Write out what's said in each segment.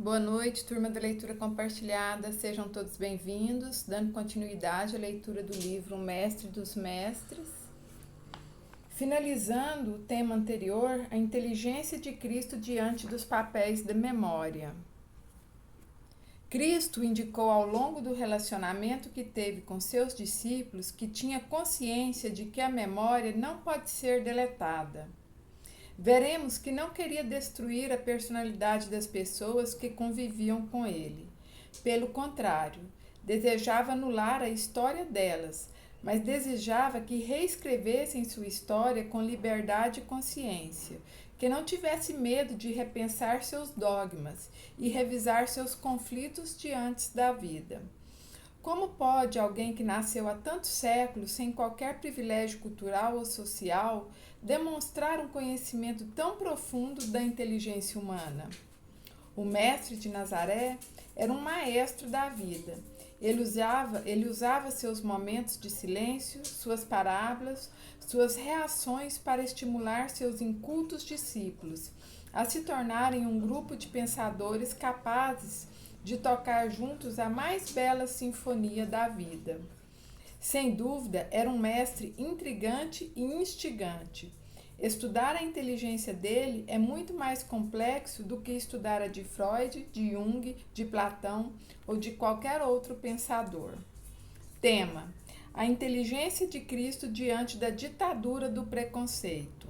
Boa noite, turma da leitura compartilhada, sejam todos bem-vindos, dando continuidade à leitura do livro O Mestre dos Mestres. Finalizando o tema anterior, a inteligência de Cristo diante dos papéis da memória. Cristo indicou ao longo do relacionamento que teve com seus discípulos que tinha consciência de que a memória não pode ser deletada. Veremos que não queria destruir a personalidade das pessoas que conviviam com ele. Pelo contrário, desejava anular a história delas, mas desejava que reescrevessem sua história com liberdade e consciência, que não tivesse medo de repensar seus dogmas e revisar seus conflitos diante da vida. Como pode alguém que nasceu há tantos séculos sem qualquer privilégio cultural ou social demonstrar um conhecimento tão profundo da inteligência humana? O mestre de Nazaré era um maestro da vida. Ele usava seus momentos de silêncio, suas parábolas, suas reações para estimular seus incultos discípulos a se tornarem um grupo de pensadores capazes de tocar juntos a mais bela sinfonia da vida. Sem dúvida, era um mestre intrigante e instigante. Estudar a inteligência dele é muito mais complexo do que estudar a de Freud, de Jung, de Platão ou de qualquer outro pensador. Tema: a inteligência de Cristo diante da ditadura do preconceito.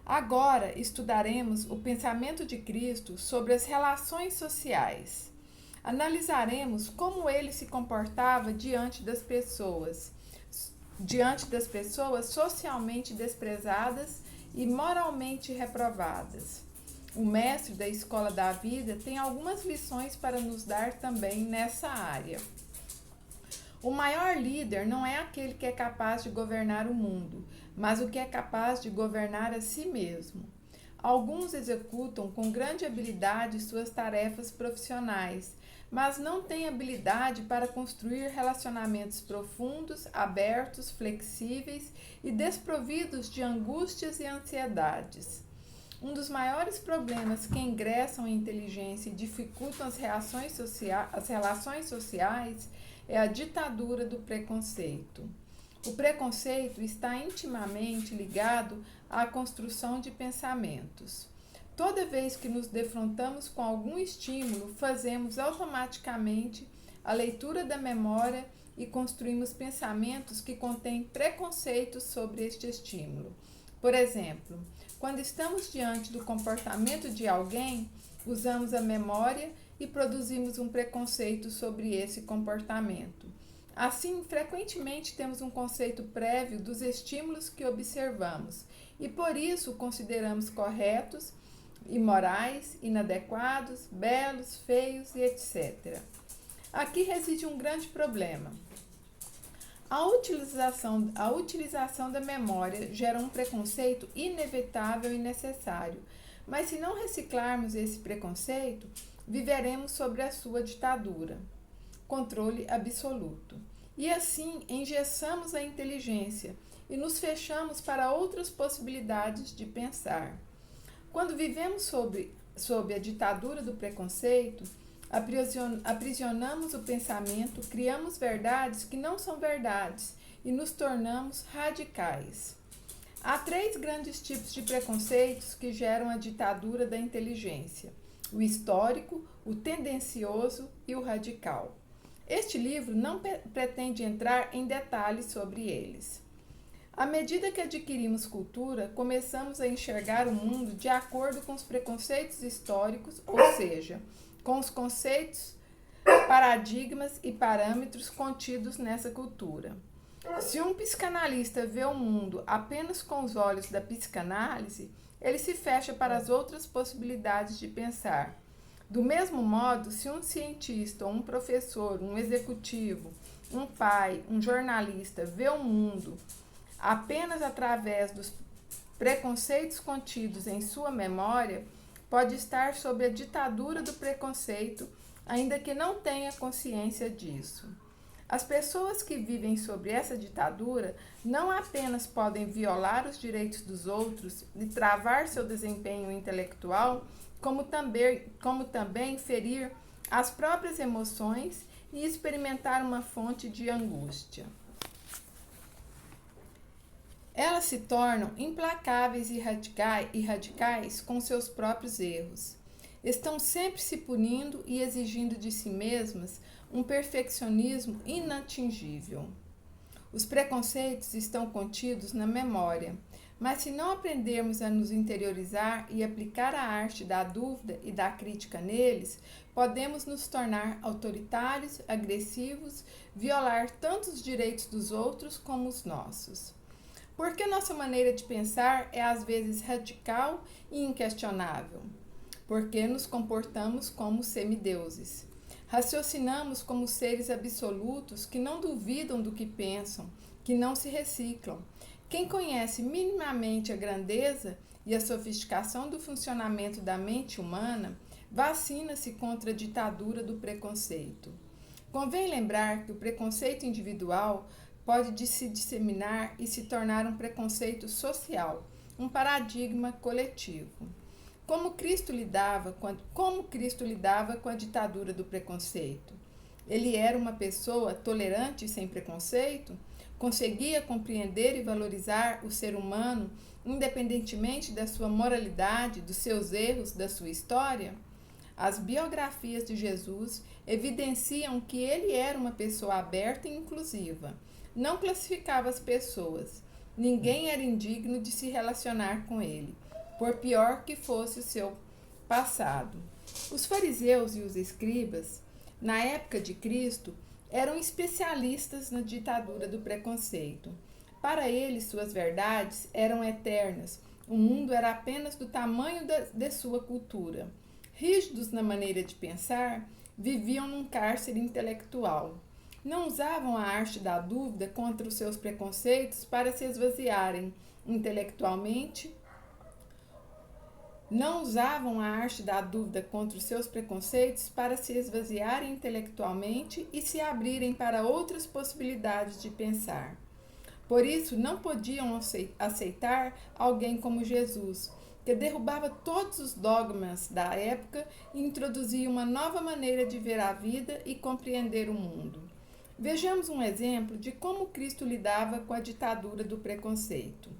Agora estudaremos o pensamento de Cristo sobre as relações sociais. Analisaremos como ele se comportava diante das pessoas socialmente desprezadas e moralmente reprovadas. O mestre da escola da vida tem algumas lições para nos dar também nessa área. O maior líder não é aquele que é capaz de governar o mundo, mas o que é capaz de governar a si mesmo. Alguns executam com grande habilidade suas tarefas profissionais, mas não têm habilidade para construir relacionamentos profundos, abertos, flexíveis e desprovidos de angústias e ansiedades. Um dos maiores problemas que ingressam em inteligência e dificultam as relações sociais é a ditadura do preconceito. O preconceito está intimamente ligado à construção de pensamentos. Toda vez que nos defrontamos com algum estímulo, fazemos automaticamente a leitura da memória e construímos pensamentos que contêm preconceitos sobre este estímulo. Por exemplo, quando estamos diante do comportamento de alguém, usamos a memória e produzimos um preconceito sobre esse comportamento. Assim, frequentemente temos um conceito prévio dos estímulos que observamos e por isso consideramos corretos, imorais, inadequados, belos, feios e etc. Aqui reside um grande problema. A utilização da memória gera um preconceito inevitável e necessário, mas se não reciclarmos esse preconceito, viveremos sobre a sua ditadura, controle absoluto. E assim engessamos a inteligência e nos fechamos para outras possibilidades de pensar. Quando vivemos sob a ditadura do preconceito, aprisionamos o pensamento, criamos verdades que não são verdades e nos tornamos radicais. Há 3 grandes tipos de preconceitos que geram a ditadura da inteligência: o histórico, o tendencioso e o radical. Este livro não pretende entrar em detalhes sobre eles. À medida que adquirimos cultura, começamos a enxergar o mundo de acordo com os preconceitos históricos, ou seja, com os conceitos, paradigmas e parâmetros contidos nessa cultura. Se um psicanalista vê o mundo apenas com os olhos da psicanálise, ele se fecha para as outras possibilidades de pensar. Do mesmo modo, se um cientista, um professor, um executivo, um pai, um jornalista vê o mundo apenas através dos preconceitos contidos em sua memória, pode estar sob a ditadura do preconceito, ainda que não tenha consciência disso. As pessoas que vivem sob essa ditadura não apenas podem violar os direitos dos outros e travar seu desempenho intelectual, como também ferir as próprias emoções e experimentar uma fonte de angústia. Elas se tornam implacáveis e radicais com seus próprios erros. Estão sempre se punindo e exigindo de si mesmas um perfeccionismo inatingível. Os preconceitos estão contidos na memória, mas se não aprendermos a nos interiorizar e aplicar a arte da dúvida e da crítica neles, podemos nos tornar autoritários, agressivos, violar tanto os direitos dos outros como os nossos. Porque nossa maneira de pensar é às vezes radical e inquestionável. Porque nos comportamos como semideuses. Raciocinamos como seres absolutos que não duvidam do que pensam, que não se reciclam. Quem conhece minimamente a grandeza e a sofisticação do funcionamento da mente humana, vacina-se contra a ditadura do preconceito. Convém lembrar que o preconceito individual pode se disseminar e se tornar um preconceito social, um paradigma coletivo. Como Cristo lidava com a ditadura do preconceito? Ele era uma pessoa tolerante e sem preconceito? Conseguia compreender e valorizar o ser humano, independentemente da sua moralidade, dos seus erros, da sua história? As biografias de Jesus evidenciam que ele era uma pessoa aberta e inclusiva. Não classificava as pessoas. Ninguém era indigno de se relacionar com ele, por pior que fosse o seu passado. Os fariseus e os escribas, na época de Cristo, eram especialistas na ditadura do preconceito. Para eles, suas verdades eram eternas. O mundo era apenas do tamanho de sua cultura. Rígidos na maneira de pensar, viviam num cárcere intelectual. Não usavam a arte da dúvida contra os seus preconceitos para se esvaziarem intelectualmente. Não usavam a arte da dúvida contra os seus preconceitos para se esvaziarem intelectualmente e se abrirem para outras possibilidades de pensar. Por isso, não podiam aceitar alguém como Jesus, que derrubava todos os dogmas da época e introduzia uma nova maneira de ver a vida e compreender o mundo. Vejamos um exemplo de como Cristo lidava com a ditadura do preconceito.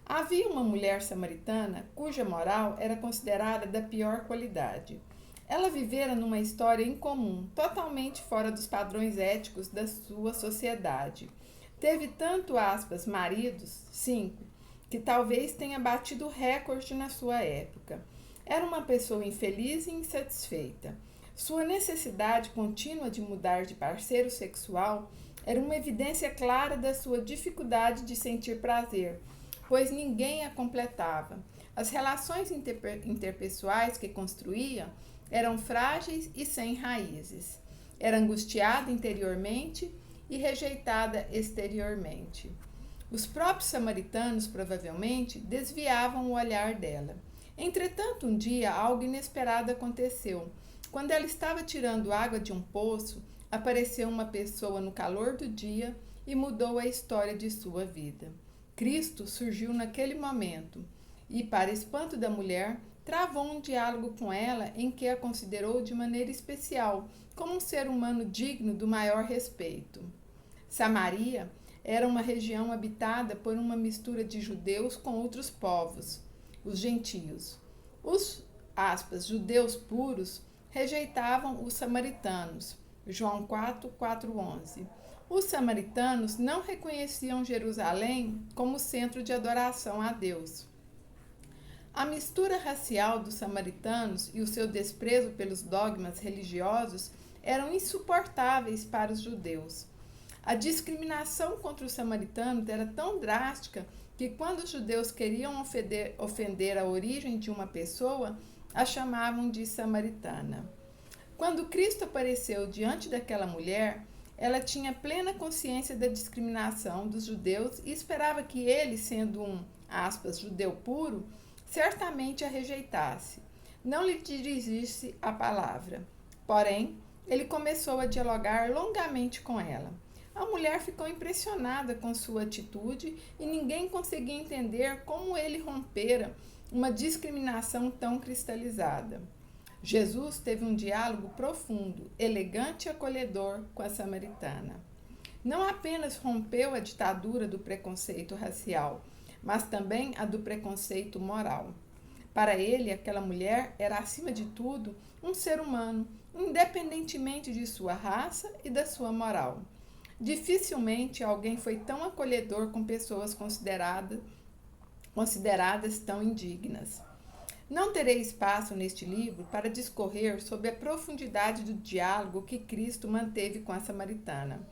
Havia uma mulher samaritana cuja moral era considerada da pior qualidade. Ela vivera numa história incomum, totalmente fora dos padrões éticos da sua sociedade. Teve tanto, aspas, maridos, 5, que talvez tenha batido recorde na sua época. Era uma pessoa infeliz e insatisfeita. Sua necessidade contínua de mudar de parceiro sexual era uma evidência clara da sua dificuldade de sentir prazer, pois ninguém a completava. As relações interpessoais que construía eram frágeis e sem raízes. Era angustiada interiormente e rejeitada exteriormente. Os próprios samaritanos, provavelmente, desviavam o olhar dela. Entretanto, um dia, algo inesperado aconteceu. Quando ela estava tirando água de um poço, apareceu uma pessoa no calor do dia e mudou a história de sua vida. Cristo surgiu naquele momento e, para espanto da mulher, travou um diálogo com ela em que a considerou de maneira especial, como um ser humano digno do maior respeito. Samaria era uma região habitada por uma mistura de judeus com outros povos, os gentios. Os, aspas, judeus puros rejeitavam os samaritanos, João 4:11. Os samaritanos não reconheciam Jerusalém como centro de adoração a Deus. A mistura racial dos samaritanos e o seu desprezo pelos dogmas religiosos eram insuportáveis para os judeus. A discriminação contra os samaritanos era tão drástica que, quando os judeus queriam ofender a origem de uma pessoa, a chamavam de samaritana. Quando Cristo apareceu diante daquela mulher, ela tinha plena consciência da discriminação dos judeus e esperava que ele, sendo um, aspas, judeu puro, certamente a rejeitasse, não lhe dirigisse a palavra. Porém, ele começou a dialogar longamente com ela. A mulher ficou impressionada com sua atitude e ninguém conseguia entender como ele rompera uma discriminação tão cristalizada. Jesus teve um diálogo profundo, elegante e acolhedor com a samaritana. Não apenas rompeu a ditadura do preconceito racial, mas também a do preconceito moral. Para ele, aquela mulher era, acima de tudo, um ser humano, independentemente de sua raça e da sua moral. Dificilmente alguém foi tão acolhedor com pessoas consideradas tão indignas. Não terei espaço neste livro para discorrer sobre a profundidade do diálogo que Cristo manteve com a samaritana,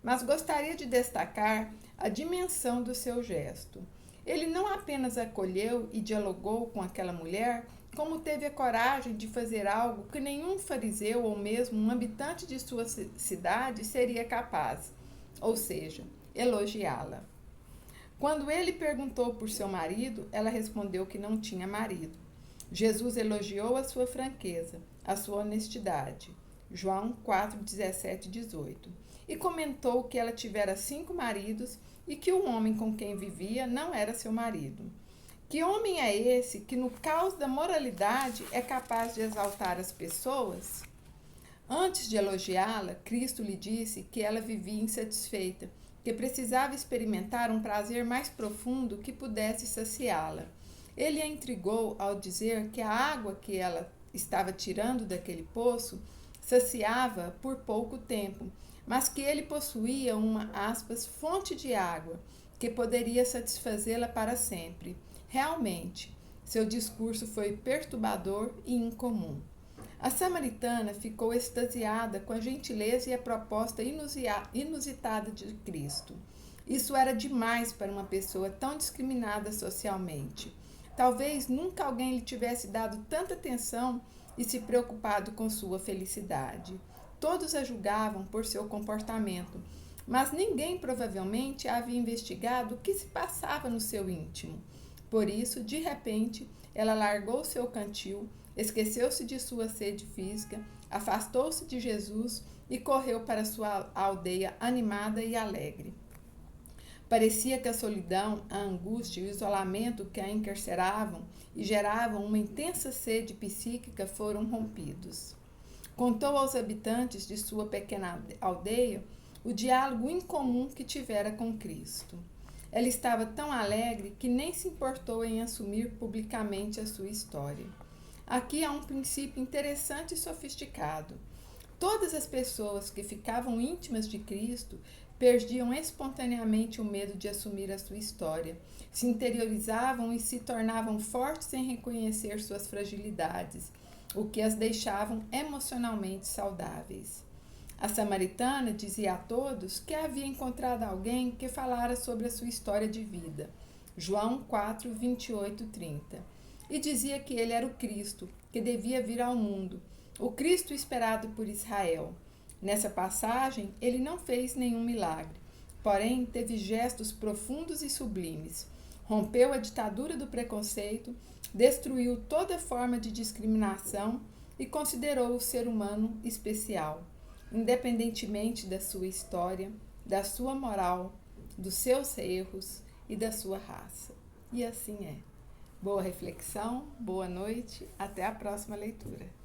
mas gostaria de destacar a dimensão do seu gesto. Ele não apenas acolheu e dialogou com aquela mulher, como teve a coragem de fazer algo que nenhum fariseu ou mesmo um habitante de sua cidade seria capaz, ou seja, elogiá-la. Quando ele perguntou por seu marido, ela respondeu que não tinha marido. Jesus elogiou a sua franqueza, a sua honestidade. João 4, 17 e 18. E comentou que ela tivera 5 maridos e que o homem com quem vivia não era seu marido. Que homem é esse que, no caos da moralidade, é capaz de exaltar as pessoas? Antes de elogiá-la, Cristo lhe disse que ela vivia insatisfeita, que precisava experimentar um prazer mais profundo que pudesse saciá-la. Ele a intrigou ao dizer que a água que ela estava tirando daquele poço saciava por pouco tempo, mas que ele possuía uma, aspas, fonte de água que poderia satisfazê-la para sempre. Realmente, seu discurso foi perturbador e incomum. A samaritana ficou extasiada com a gentileza e a proposta inusitada de Cristo. Isso era demais para uma pessoa tão discriminada socialmente. Talvez nunca alguém lhe tivesse dado tanta atenção e se preocupado com sua felicidade. Todos a julgavam por seu comportamento, mas ninguém provavelmente havia investigado o que se passava no seu íntimo. Por isso, de repente, ela largou seu cantil, esqueceu-se de sua sede física, afastou-se de Jesus e correu para sua aldeia animada e alegre. Parecia que a solidão, a angústia e o isolamento que a encarceravam e geravam uma intensa sede psíquica foram rompidos. Contou aos habitantes de sua pequena aldeia o diálogo incomum que tivera com Cristo. Ela estava tão alegre que nem se importou em assumir publicamente a sua história. Aqui há um princípio interessante e sofisticado. Todas as pessoas que ficavam íntimas de Cristo perdiam espontaneamente o medo de assumir a sua história, se interiorizavam e se tornavam fortes em reconhecer suas fragilidades, o que as deixavam emocionalmente saudáveis. A samaritana dizia a todos que havia encontrado alguém que falara sobre a sua história de vida, João 4, 28 e 30, e dizia que ele era o Cristo, que devia vir ao mundo, o Cristo esperado por Israel. Nessa passagem, ele não fez nenhum milagre, porém teve gestos profundos e sublimes. Rompeu a ditadura do preconceito, destruiu toda forma de discriminação e considerou o ser humano especial, independentemente da sua história, da sua moral, dos seus erros e da sua raça. E assim é. Boa reflexão, boa noite, até a próxima leitura.